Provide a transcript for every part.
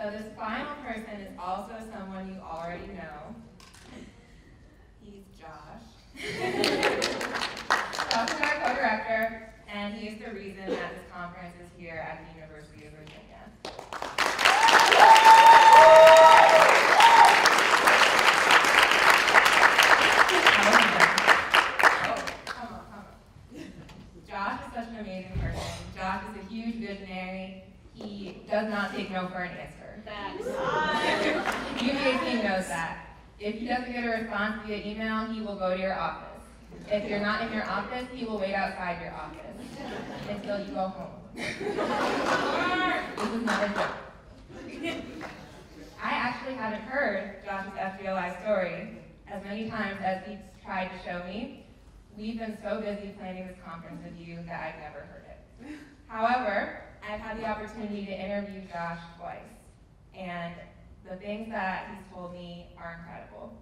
So this final person is also someone you already know. He's Josh. Josh is our co-director, and he is the reason that this conference is here at the University of Virginia. Come on. Josh is such an amazing person. Josh is a huge visionary. He does not take no for an answer. UVA team knows that. If he doesn't get a response via email, he will go to your office. If you're not in your office, he will wait outside your office until you go home. This is not a joke. I actually haven't heard Josh's FGLI story as many times as he's tried to show me. We've been so busy planning this conference with you that I've never heard it. However, I've had the opportunity to interview Josh twice, and the things that he's told me are incredible.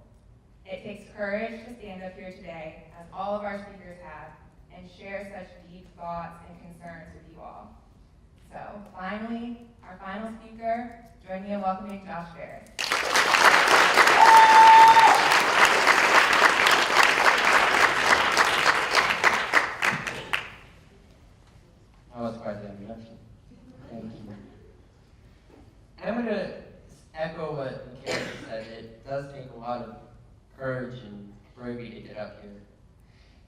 It takes courage to stand up here today, as all of our speakers have, and share such deep thoughts and concerns with you all. So, finally, our final speaker, join me in welcoming Josh Farris. That was quite the introduction. Thank you. I'm going to echo what Michaela said. It does take a lot of courage and bravery to get up here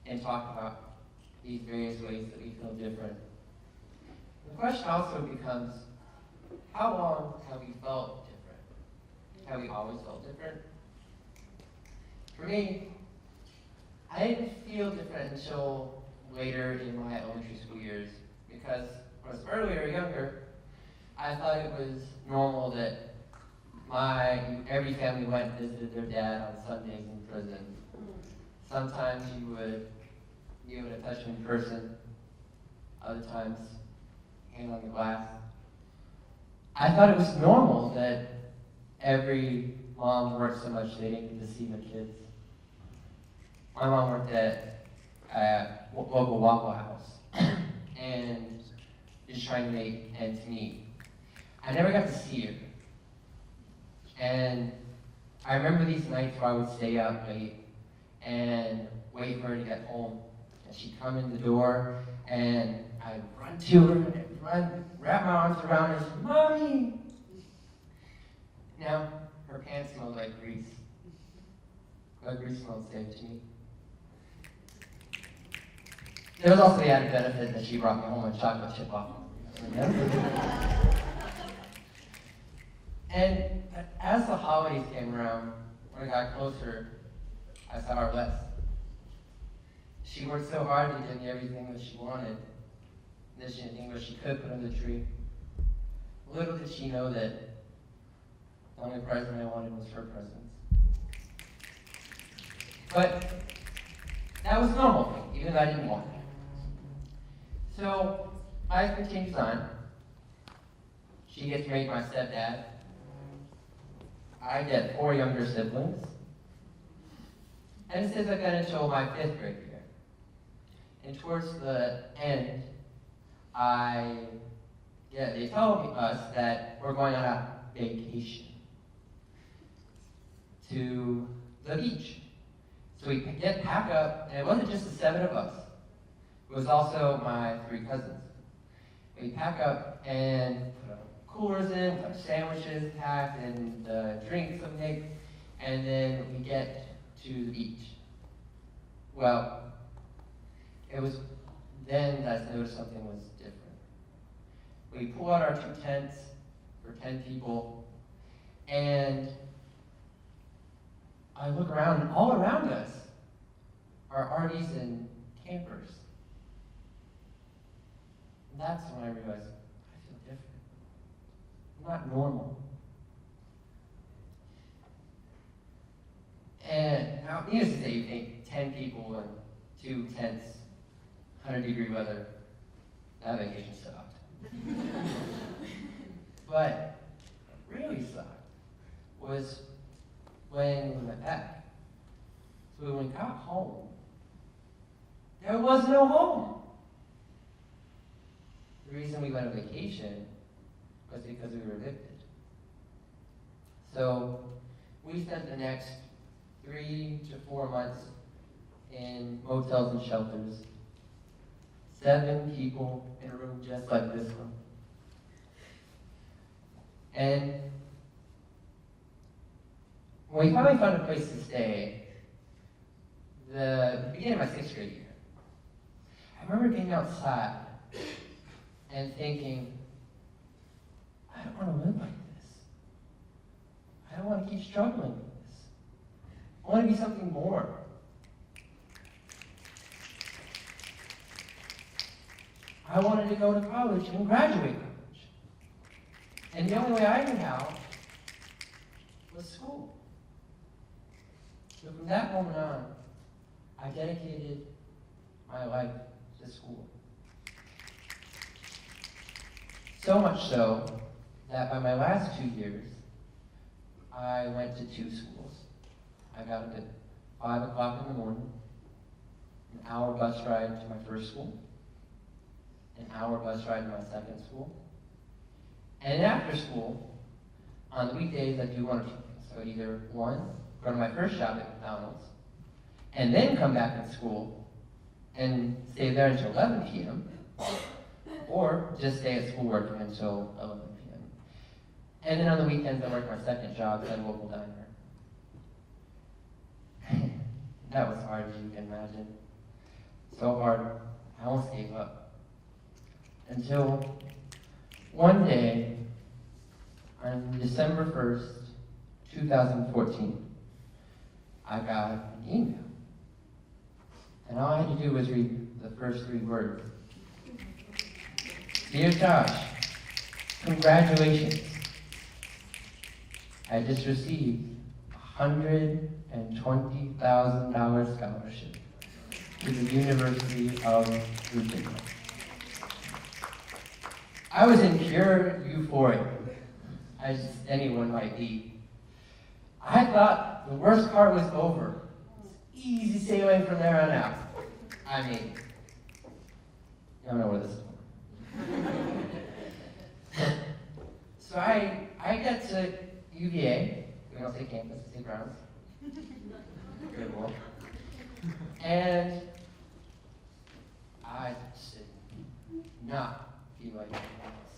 and talk about these various ways that we feel different. The question also becomes, how long have we felt different? Have we always felt different? For me, I didn't feel different until later in my elementary school years, because when I was earlier, younger, I thought it was normal that every family went and visited their dad on Sundays in prison. Sometimes you would be able to touch him in person, other times, hand on the glass. I thought it was normal that every mom worked so much they didn't get to see the kids. My mom worked at a local Waffle House and just trying to make ends meet. I never got to see her. And I remember these nights where I would stay up late and wait for her to get home. And she'd come in the door, and I'd run to her and wrap my arms around her and say, "Mommy!" Now, her pants smelled like grease. But grease smelled the same to me. There was also the added benefit that she brought me home a chocolate chip waffle. And as the holidays came around, when I got closer, I saw her less. She worked so hard to give me everything that she wanted, that she anything that she could put on the tree. Little did she know that the only present I wanted was her presence. But that was normal for me, even though I didn't want it. So life continues on. She gets married to my stepdad. I get 4 younger siblings. And it says I got until my 5th grade year. And towards the end, they tell us that we're going on a vacation to the beach. So we pack up, and it wasn't just the 7 of us. It was also my 3 cousins. We pack up and put our coolers in, with our sandwiches packed, and drinks of make, and then we get to the beach. Well, it was then that I noticed something was different. We pull out our 2 tents for 10 people, and I look around, and all around us are RVs and campers. And that's when I realized, I feel different. I'm not normal. And now, needless to say, you think 10 people in 2 tents, 100-degree weather, that vacation sucked. But what really sucked was when we went back. So when we got home, there was no home. The reason we went on vacation was because we were evicted. So we spent the next 3 to 4 months in motels and shelters. 7 people in a room just like this one. And when we finally found a place to stay, the beginning of my 6th grade year, I remember being outside and thinking, I don't want to live like this. I don't want to keep struggling with this. I want to be something more. I wanted to go to college and graduate college. And the only way I knew how was school. So from that moment on, I dedicated my life to school. So much so that by my last 2 years, I went to 2 schools. I got up at 5 o'clock in the morning, an hour bus ride to my first school, an hour bus ride to my second school, and after school, on the weekdays, I'd do one of two things. So I'd either, one, go to my first job at McDonald's, and then come back to school and stay there until 11 p.m., or just stay at school working until 11 p.m. And then on the weekends, I worked my second job at a local diner. That was hard, as you can imagine. So hard, I almost gave up. Until one day, on December 1st, 2014, I got an email. And all I had to do was read the first 3 words. Dear Josh, congratulations. I just received a $120,000 scholarship to the University of Virginia. I was in pure euphoria, as anyone might be. I thought the worst part was over. It's easy sailing from there on out. I mean, you don't know where this is going. So I get to UVA, we don't say campus, we say grounds. Good one. And I did not feel like anything else.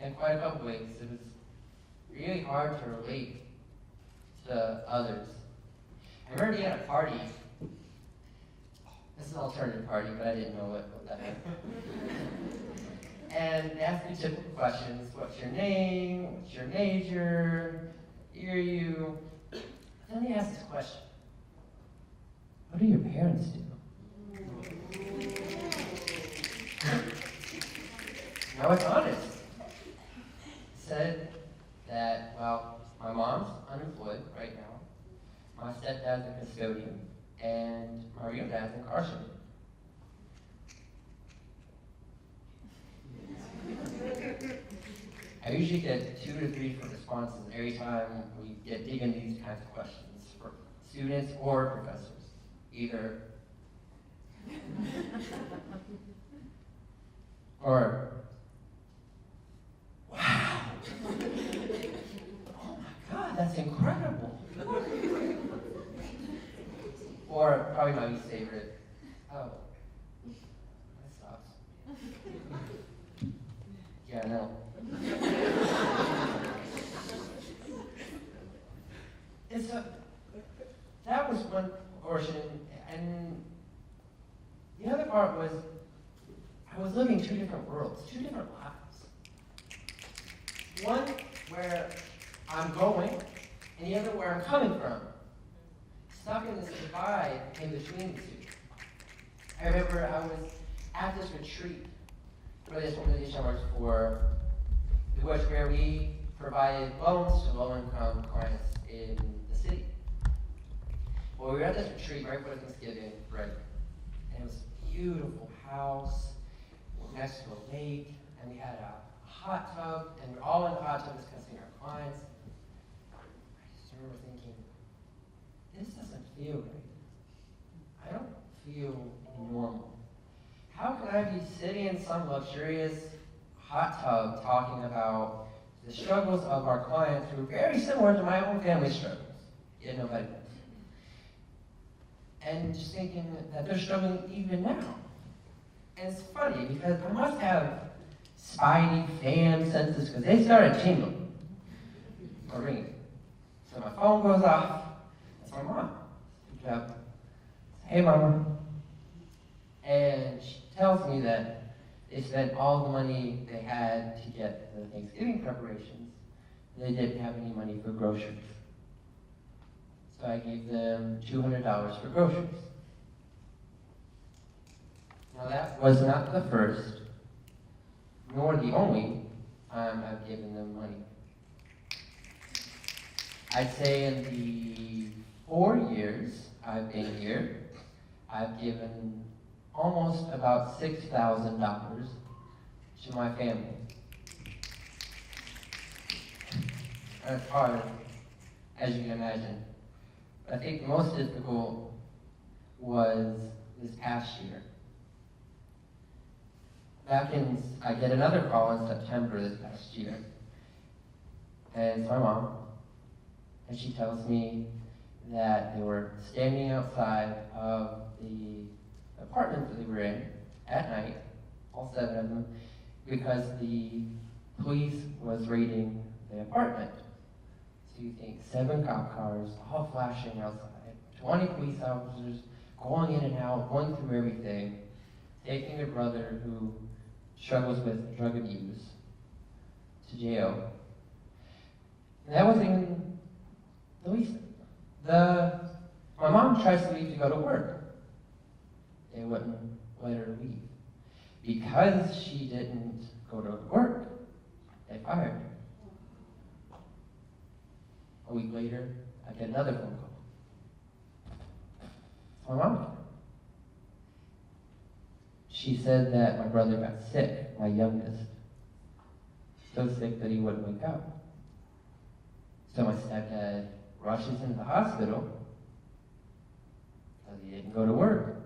In quite a couple ways, it was really hard to relate to others. I remember being at a party. This is an alternative party, but I didn't know what that meant. And they asked me typical questions. What's your name? What's your major? Are you? Then they asked this question. What do your parents do? I was honest. Said that, well, my mom's unemployed right now. My stepdad's a custodian. And my real dad's incarcerated. I usually get 2 to 3 different responses every time we dig into these kinds of questions for students or professors. Either or, wow, oh my God, that's incredible. Or probably my least favorite, oh, that sucks. Yeah, no. And so that was one portion, and the other part was I was living 2 different worlds, 2 different lives. One where I'm going, and the other where I'm coming from. Stuck in this divide in between the 2. I remember I was at this retreat for this organization I worked for, where we provided loans to low-income clients in the city. Well, we were at this retreat right before Thanksgiving break, and it was a beautiful house next to a lake, and we had a hot tub, and we're all in the hot tub discussing our clients. I just remember thinking, this doesn't feel right. I don't feel normal. How can I be sitting in some luxurious hot tub talking about the struggles of our clients were very similar to my own family struggles, yet nobody knows. And just thinking that they're struggling even now. And it's funny because I must have spidey fan senses because they started tingling or ringing. So my phone goes off. It's my mom. Pick it up. Hey, Mama. And she tells me that they spent all the money they had to get the Thanksgiving preparations. They didn't have any money for groceries. So I gave them $200 for groceries. Now that was not the first, nor the only time I've given them money. I'd say in the 4 years I've been here, I've given almost about $6,000 to my family. That's hard, as you can imagine. I think the most difficult was this past year. I get another call in September this past year, and it's my mom, and she tells me that they were standing outside of the apartment that they were in at night, all 7 of them, because the police was raiding the apartment. So you think 7 cop cars, all flashing outside, 20 police officers going in and out, going through everything, taking their brother who struggles with drug abuse to jail. And that wasn't even the least. My mom tries to leave to go to work. They wouldn't let her leave. Because she didn't go to work, they fired her. A week later, I get another phone call. My mom. She said that my brother got sick, my youngest. So sick that he wouldn't wake up. So my stepdad rushes into the hospital because he didn't go to work.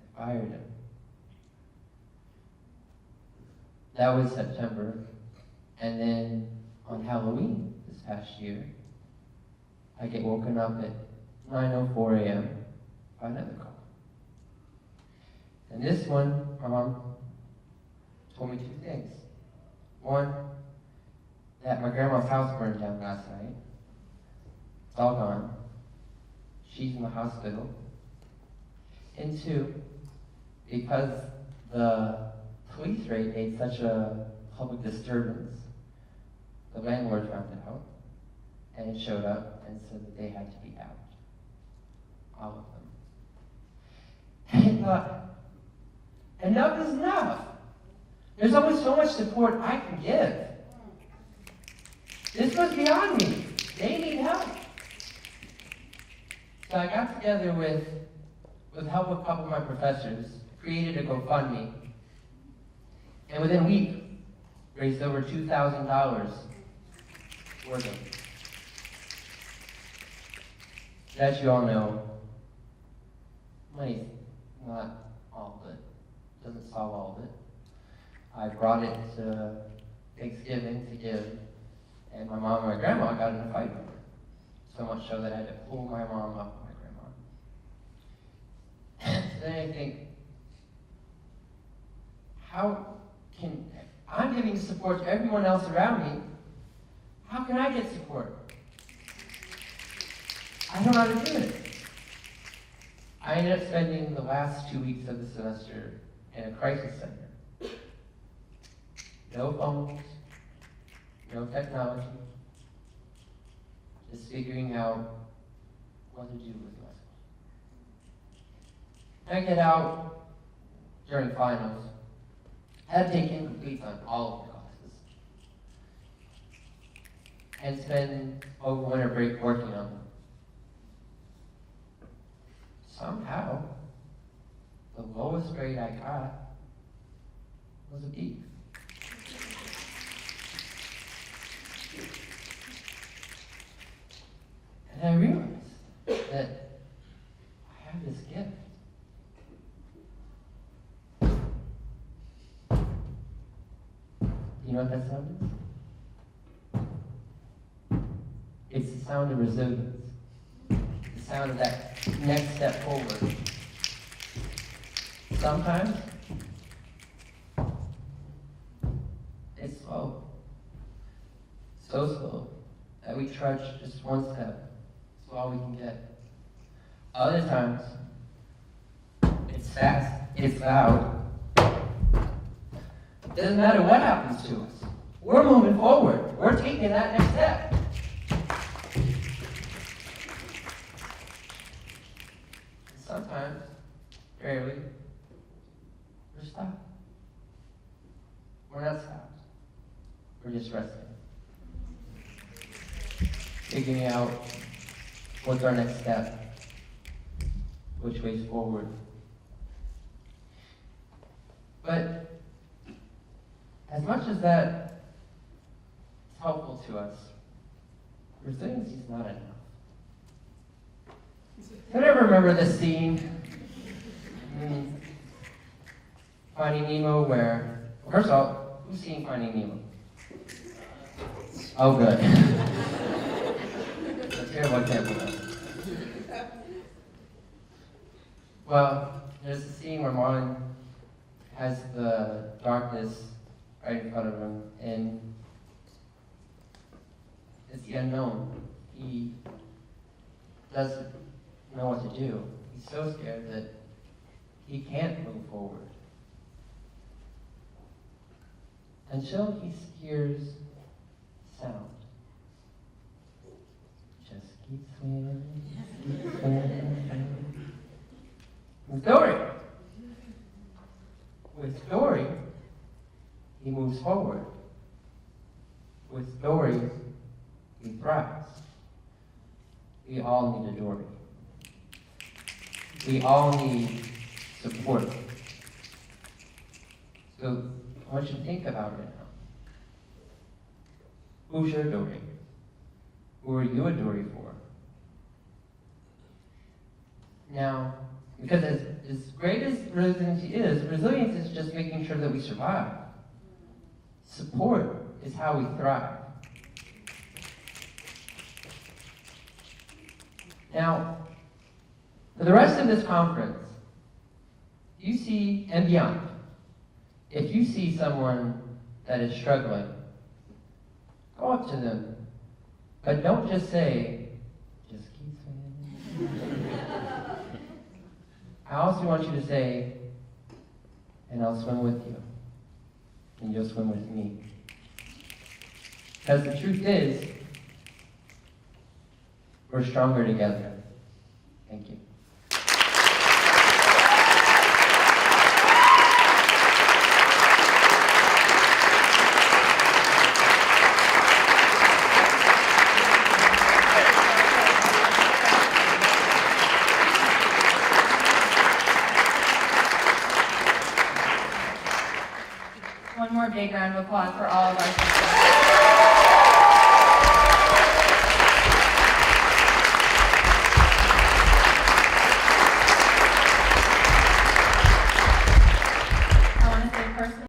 They fired him. That was September. And then on Halloween this past year, I get woken up at 9:04 a.m. by another call. And this one, my mom told me 2 things. One, that my grandma's house burned down last night. It's all gone. She's in the hospital. And 2, because the police raid made such a public disturbance, the landlord found out and showed up and said that they had to be out. All of them. And I thought, enough is enough. There's only so much support I can give. This was beyond me. They need help. So I got together with help of a couple of my professors, created a GoFundMe, and within a week, raised over $2,000 for them. As you all know, money's not all good. Doesn't solve all of it. I brought it to Thanksgiving to give, and my mom and my grandma got in a fight over it. So much so that I had to pull my mom up with my grandma. So then I think, I'm giving support to everyone else around me, how can I get support? I don't know how to do it. I ended up spending the last 2 weeks of the semester in a crisis center. No phones, no technology, just figuring out what to do with myself. When I get out during finals, I had to take incompletes on all of the classes and spend over winter break working on them. Somehow, the lowest grade I got was a B. And I realized that I have this gift. You know what that sound is? It's the sound of resilience. The sound of that next step forward. Sometimes it's slow. So slow that we trudge just one step. That's all we can get. Other times, it's fast, it's loud. Doesn't matter what happens to us. We're moving forward. We're taking that next step. Sometimes, rarely, we're stopped. We're not stopped. We're just resting. Figuring out what's our next step, which way's forward. But as much as that is helpful to us, resiliency is not enough. Does anyone remember this scene in Finding Nemo where, first of all, who's seen Finding Nemo? Oh, good. That's a terrible example, though. Well, there's a scene where Marlin has the darkness right in front of him, and it's the unknown. He doesn't know what to do. He's so scared that he can't move forward until he hears sound. Just keep swimming, keep swimming. With Dory. With Dory, he moves forward. With Dory, he thrives. We all need a Dory. We all need support. So I want you to think about it now. Who's your Dory? Who are you a Dory for? Now, because as great as resiliency is, resilience is just making sure that we survive. Support is how we thrive. Now, for the rest of this conference, you see, and beyond, if you see someone that is struggling, go up to them, but don't just say, just keep swimming. I also want you to say, and I'll swim with you, and you'll swim with me. Because the truth is, we're stronger together. Thank you. One more big round of applause for all of our speakers.